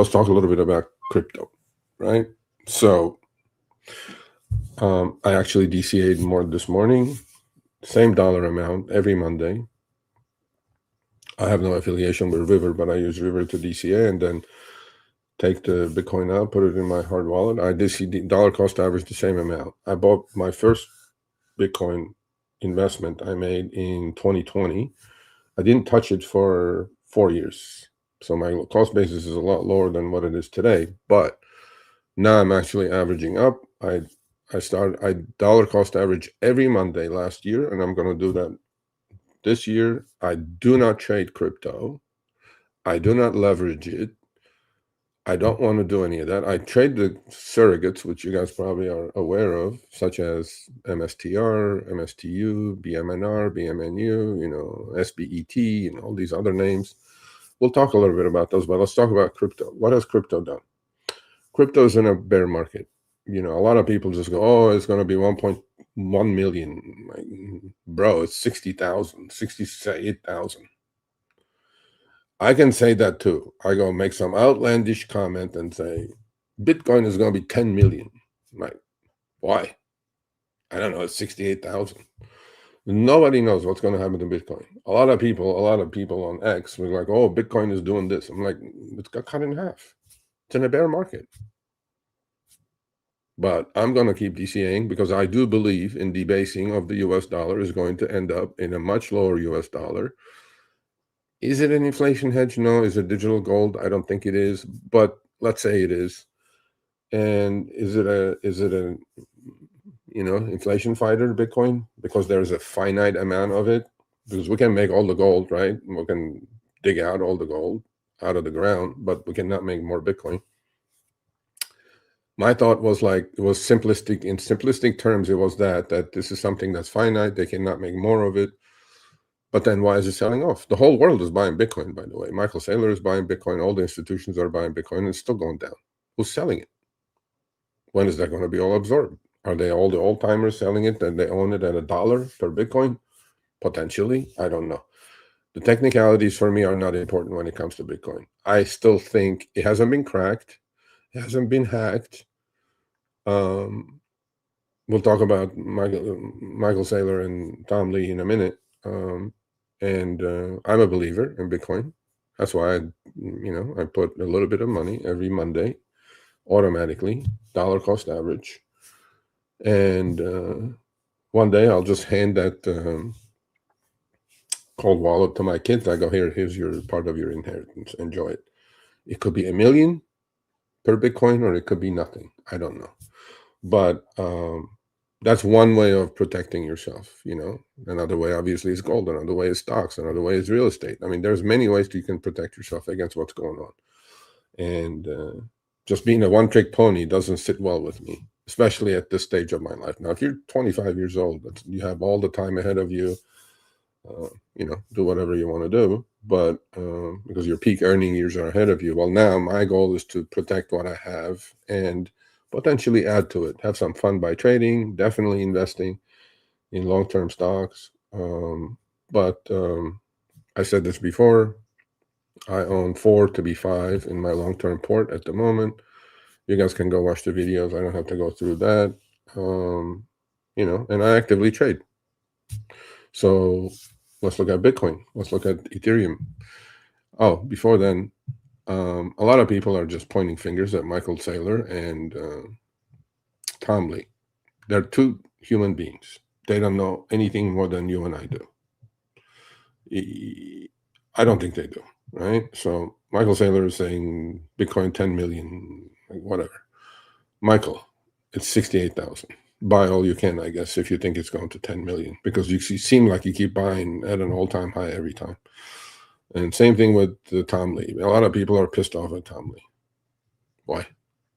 Let's talk a little bit about crypto, right? So I actually DCA'd more this morning, same dollar amount every Monday. I have no affiliation with River, but I use River to DCA and then take the Bitcoin out, put it in my hard wallet. I DCA dollar cost average the same amount. I bought my first Bitcoin investment I made in 2020. I didn't touch it for 4 years. So my cost basis is a lot lower than what it is today. But now I'm actually averaging up. I dollar cost average every Monday last year, and I'm going to do that this year. I do not trade crypto. I do not leverage it. I don't want to do any of that. I trade the surrogates, which you guys probably are aware of, such as MSTR, MSTU, BMNR, BMNU, SBET, and all these other names. We'll talk a little bit about those, but let's talk about crypto. What has crypto done? Crypto is in a bear market. A lot of people just go, oh, it's going to be 1.1 million. Like, bro, it's 60,000, 68,000. I can say that too. I go make some outlandish comment and say, Bitcoin is going to be 10 million. Like, why? I don't know. It's 68,000. Nobody knows what's going to happen to Bitcoin. A lot of people on X were like, oh, Bitcoin is doing this. I'm like, it's got cut in half. It's in a bear market. But I'm going to keep DCAing because I do believe in debasing of the US dollar is going to end up in a much lower US dollar. Is it an inflation hedge? No. Is it digital gold? I don't think it is, but let's say it is. And is it a inflation fighter, Bitcoin? Because there's a finite amount of it. Because we can make all the gold, right? We can dig out all the gold out of the ground, but we cannot make more Bitcoin. My thought was it was simplistic. In simplistic terms, it was that this is something that's finite. They cannot make more of it. But then why is it selling off? The whole world is buying Bitcoin, by the way. Michael Saylor is buying Bitcoin. All the institutions are buying Bitcoin, and it's still going down. Who's selling it? When is that going to be all absorbed? Are they all the old timers selling it and they own it at $1 per Bitcoin? Potentially. I don't know. The technicalities for me are not important when it comes to Bitcoin. I still think it hasn't been cracked. It hasn't been hacked. We'll talk about Michael Saylor and Tom Lee in a minute. And I'm a believer in Bitcoin. That's why I put a little bit of money every Monday, automatically, dollar cost average. And one day I'll just hand that cold wallet to my kids. I go, here's your part of your inheritance. Enjoy it. It could be $1 million per Bitcoin, or it could be nothing. I don't know. But that's one way of protecting yourself. Another way, obviously, is gold. Another way is stocks. Another way is real estate. I mean, there's many ways you can protect yourself against what's going on. And just being a one-trick pony doesn't sit well with me, especially at this stage of my life. Now, if you're 25 years old, you have all the time ahead of you. Do whatever you want to do, but because your peak earning years are ahead of you. Well, now my goal is to protect what I have and potentially add to it. Have some fun by trading, definitely investing in long-term stocks. But I said this before, I own 4 to be 5 in my long-term port at the moment. You guys can go watch the videos. I don't have to go through that. And I actively trade. So let's look at Bitcoin. Let's look at Ethereum. Oh, before then, a lot of people are just pointing fingers at Michael Saylor and Tom Lee. They're two human beings. They don't know anything more than you and I do. I don't think they do, right? So Michael Saylor is saying Bitcoin 10 million, whatever. Michael, it's 68,000. Buy all you can, I guess, if you think it's going to 10 million, because you seem like you keep buying at an all-time high every time. And same thing with Tom Lee. A lot of people are pissed off at Tom Lee. Why?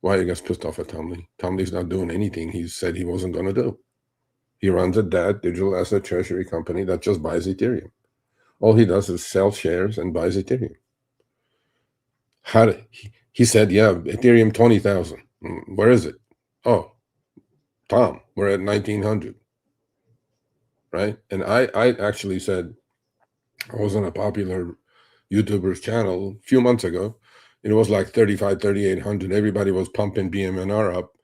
Why are you guys pissed off at Tom Lee? Tom Lee's not doing anything he said he wasn't going to do. He runs a DAT, digital asset treasury company, that just buys Ethereum. All he does is sell shares and buys Ethereum. He said, yeah, Ethereum 20,000. Where is it? Oh, Tom, we're at 1900, right? And I actually said, I was on a popular YouTuber's channel a few months ago. It was like 3,800. Everybody was pumping BMNR up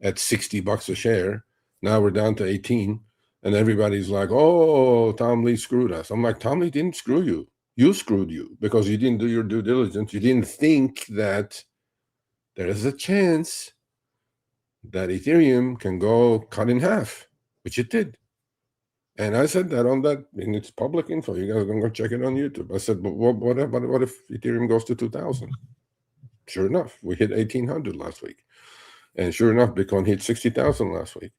at $60 a share. Now we're down to 18, and everybody's like, "Oh, Tom Lee screwed us." I'm like, Tom Lee didn't screw you. You screwed you because you didn't do your due diligence. You didn't think that there is a chance that Ethereum can go cut in half, which it did. And I said that on that, and it's public info. You guys can go check it on YouTube. I said, but what if Ethereum goes to 2,000? Sure enough, we hit 1,800 last week. And sure enough, Bitcoin hit 60,000 last week.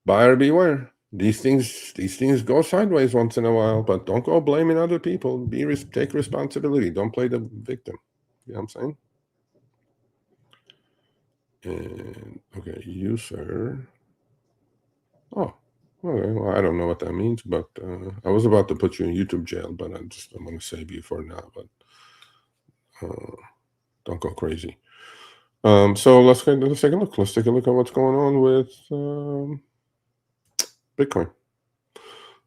Buyer beware. These things go sideways once in a while, but don't go blaming other people. Take responsibility. Don't play the victim. You know what I'm saying? And okay, user. Oh, okay. Well, I don't know what that means, but I was about to put you in YouTube jail, but I'm going to save you for now. But don't go crazy. So let's take a look. Let's take a look at what's going on with Bitcoin.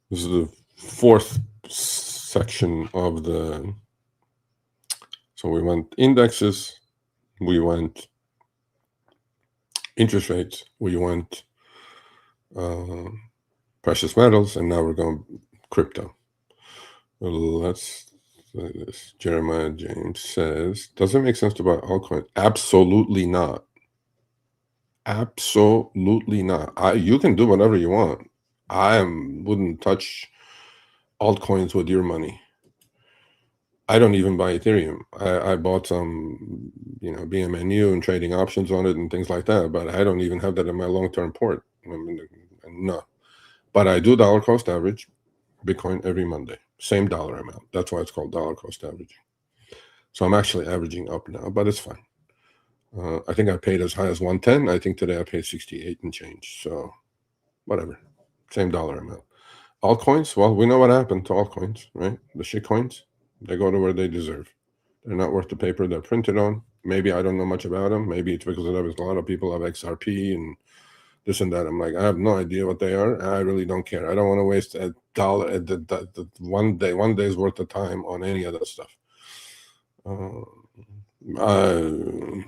This is the fourth section of the. So we went indexes, we went interest rates, we went precious metals, and now we're going crypto. Let's say this. Jeremiah James says, does it make sense to buy altcoin? Absolutely not. Absolutely not. You can do whatever you want. I wouldn't touch altcoins with your money. I don't even buy Ethereum. I bought some, BMNU and trading options on it and things like that, but I don't even have that in my long-term port. No. But I do dollar cost average Bitcoin every Monday. Same dollar amount. That's why it's called dollar cost averaging. So I'm actually averaging up now, but it's fine. I think I paid as high as 110. I think today I paid 68 and change. So whatever. Same dollar amount. Altcoins, well, we know what happened to altcoins, right? The shit coins, they go to where they deserve. They're not worth the paper they're printed on. Maybe I don't know much about them. Maybe it's because a lot of people have XRP and this and that. I'm like, I have no idea what they are. I really don't care. I don't want to waste a dollar, the one day's worth of time on any of that stuff.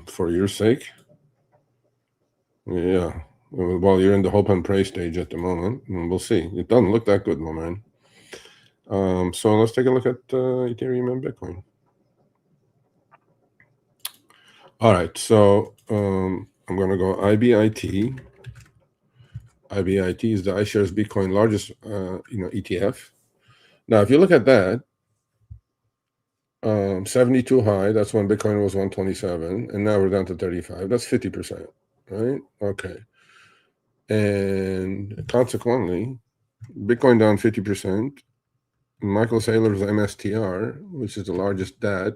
For your sake, yeah. Well, you're in the hope and pray stage at the moment, and we'll see. It doesn't look that good, my man. So let's take a look at Ethereum and Bitcoin. All right, so I'm going to go IBIT. IBIT is the iShares Bitcoin largest, ETF. Now, if you look at that, 72 high, that's when Bitcoin was 127, and now we're down to 35. That's 50%, right? Okay. And consequently, Bitcoin down 50%. Michael Saylor's MSTR, which is the largest DAT,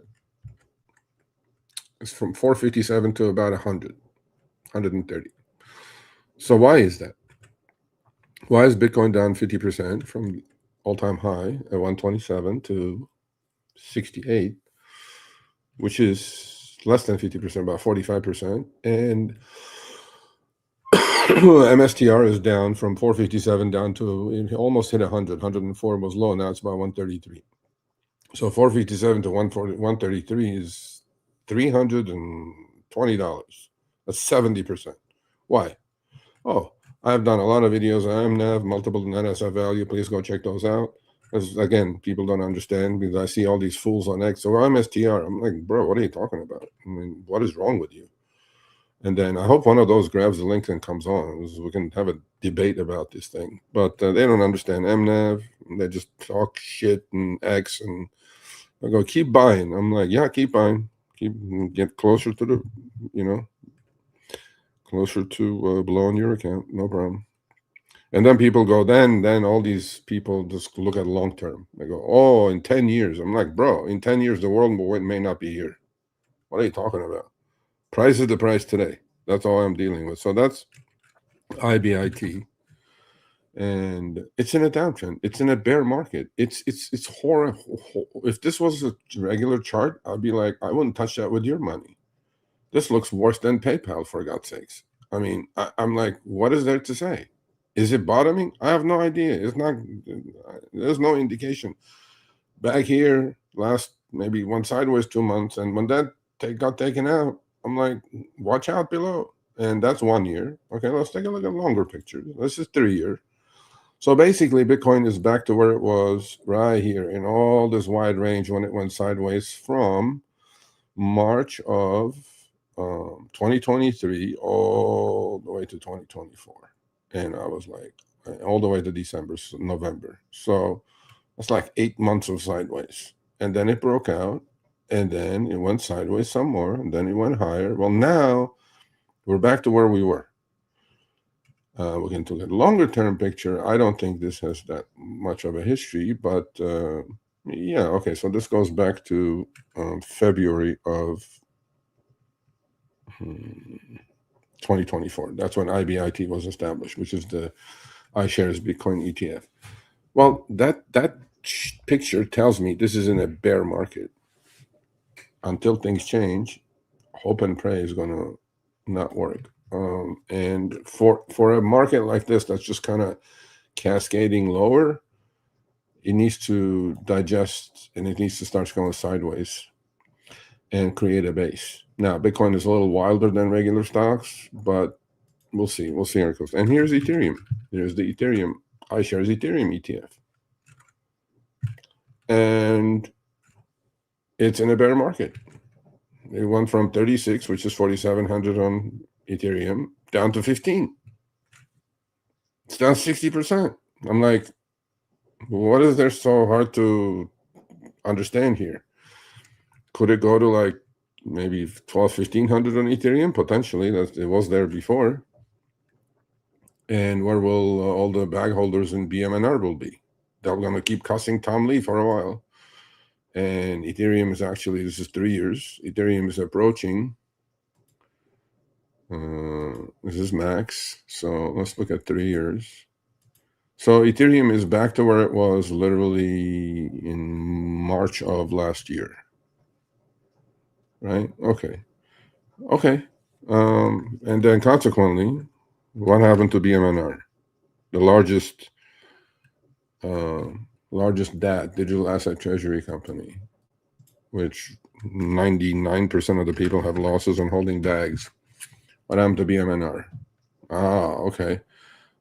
is from 457 to about 130. So why is that? Why is Bitcoin down 50% from all-time high at 127 to 68, which is less than 50%, about 45%, and MSTR is down from 457 down to, it almost hit 100. 104 was low. Now it's about 133. So 457 to 133 is $320. That's 70%. Why? Oh, I've done a lot of videos on MNAV, multiple net asset value. Please go check those out. Because again, people don't understand because I see all these fools on X. So MSTR, I'm like, bro, what are you talking about? I mean, what is wrong with you? And then I hope one of those grabs the link and comes on. We can have a debate about this thing. But they don't understand MNAV. They just talk shit and X. And I go, keep buying. I'm like, yeah, keep buying. Get closer to the, closer to blowing your account. No problem. And then people go, then all these people just look at long term. They go, oh, in 10 years. I'm like, bro, in 10 years, the world may not be here. What are you talking about? Price is the price today. That's all I'm dealing with. So that's IBIT. And it's in a downtrend. It's in a bear market. It's horrible. If this was a regular chart, I'd be like, I wouldn't touch that with your money. This looks worse than PayPal, for God's sakes. I mean, I'm like, what is there to say? Is it bottoming? I have no idea. It's not. There's no indication. Back here, last maybe went sideways 2 months. And when that got taken out, I'm like, watch out below. And that's 1 year. Okay, let's take a look at longer pictures. This is 3 years. So basically, Bitcoin is back to where it was right here in all this wide range when it went sideways from March of 2023 all the way to 2024. And I was like, all the way to December, November. So that's like 8 months of sideways. And then it broke out, and then it went sideways some more, and then it went higher. Well, now we're back to where we were. We can look at a longer term picture. I don't think this has that much of a history, but yeah, okay. So this goes back to February of 2024. That's when IBIT was established, which is the iShares Bitcoin ETF. Well, that picture tells me this is in a bear market. Until things change, hope and pray is going to not work. And for a market like this that's just kind of cascading lower, it needs to digest and it needs to start going sideways and create a base. Now, Bitcoin is a little wilder than regular stocks, but we'll see. We'll see how it goes. And here's Ethereum. Here's the Ethereum iShares Ethereum ETF. And it's in a bear market. It went from 36, which is 4,700 on Ethereum, down to 15. It's down 60%. I'm like, what is there so hard to understand here? Could it go to like maybe 12, 1,500 on Ethereum? Potentially. It was there before. And where will all the bag holders in BMNR will be? They're going to keep cussing Tom Lee for a while. And Ethereum is actually, this is 3 years. Ethereum is approaching. This is max. So let's look at 3 years. So Ethereum is back to where it was literally in March of last year. Right? Okay. Okay. And then consequently, what happened to BMNR? The largest DAT, digital asset treasury company, which 99% of the people have losses on holding DAGs. What happened to BMNR? Okay.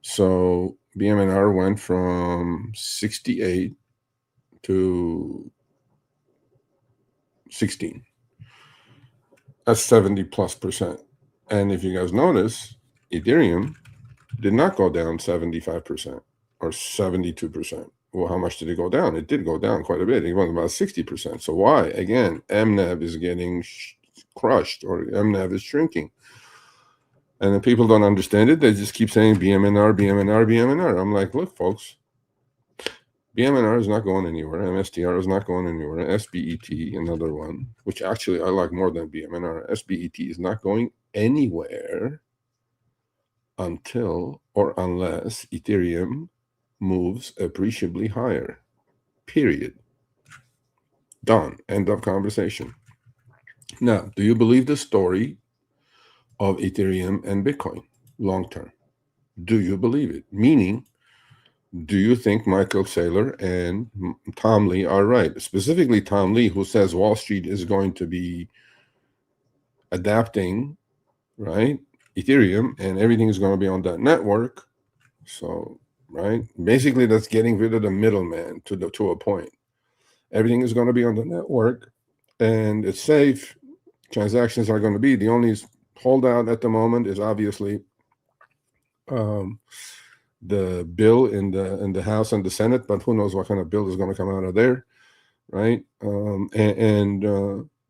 So BMNR went from 68 to 16. That's 70+%. And if you guys notice, Ethereum did not go down 75% or 72%. Well, how much did it go down? It did go down quite a bit. It went about 60%. So why? Again, MNAV is getting crushed, or MNAV is shrinking. And if people don't understand it, they just keep saying BMNR, BMNR, BMNR. I'm like, look, folks, BMNR is not going anywhere. MSTR is not going anywhere. SBET, another one, which actually I like more than BMNR. SBET is not going anywhere until or unless Ethereum moves appreciably higher. Period. Done. End of conversation. Now, do you believe the story of Ethereum and Bitcoin long term? Do you believe it? Meaning, do you think Michael Saylor and Tom Lee are right? Specifically, Tom Lee, who says Wall Street is going to be adapting, right, Ethereum, and everything is going to be on that network. So, right, basically that's getting rid of the middleman to a point. Everything is going to be on the network, and it's safe. Transactions are going to be. The only holdout at the moment is obviously the bill in the House and the Senate, but who knows what kind of bill is going to come out of there, right?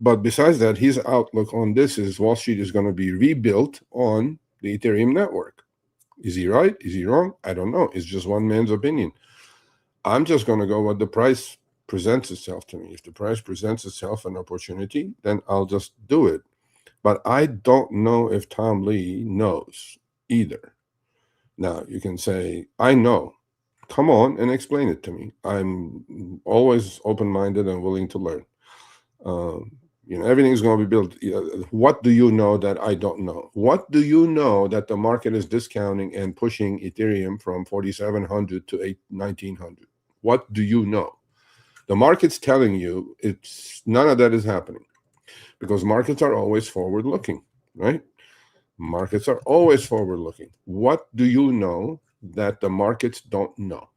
But besides that, his outlook on this is Wall Street is going to be rebuilt on the Ethereum network. Is he right? Is he wrong? I don't know. It's just one man's opinion. I'm just going to go what the price presents itself to me. If the price presents itself an opportunity, then I'll just do it. But I don't know if Tom Lee knows either. Now, you can say, I know. Come on and explain it to me. I'm always open-minded and willing to learn. Everything's going to be built. What do you know that I don't know? What do you know that the market is discounting and pushing Ethereum from 4,700 to 1,900? What do you know? The market's telling you it's none of that is happening, because markets are always forward looking, right? Markets are always forward looking. What do you know that the markets don't know?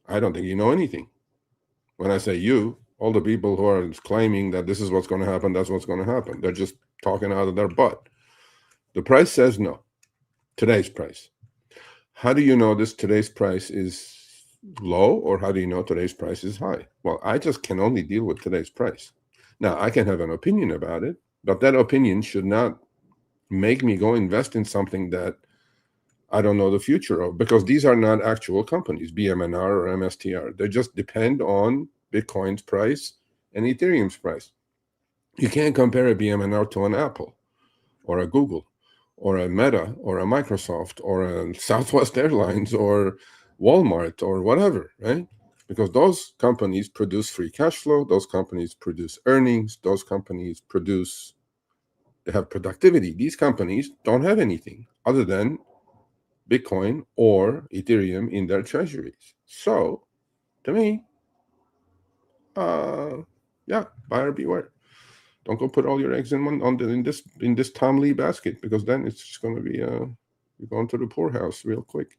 I don't think you know anything. When I say you, all the people who are claiming that this is what's going to happen, that's what's going to happen, they're just talking out of their butt. The price says no. Today's price. How do you know today's price is low, or how do you know today's price is high? Well, I just can only deal with today's price. Now, I can have an opinion about it, but that opinion should not make me go invest in something that I don't know the future of, because these are not actual companies, BMNR or MSTR. They just depend on Bitcoin's price and Ethereum's price. You can't compare a BMNR to an Apple or a Google or a Meta or a Microsoft or a Southwest Airlines or Walmart or whatever, right? Because those companies produce free cash flow, those companies produce earnings, those companies they have productivity. These companies don't have anything other than Bitcoin or Ethereum in their treasuries. So, to me, yeah, buyer beware. Don't go put all your eggs in this Tom Lee basket, because then it's just going to be you're going to the poorhouse real quick.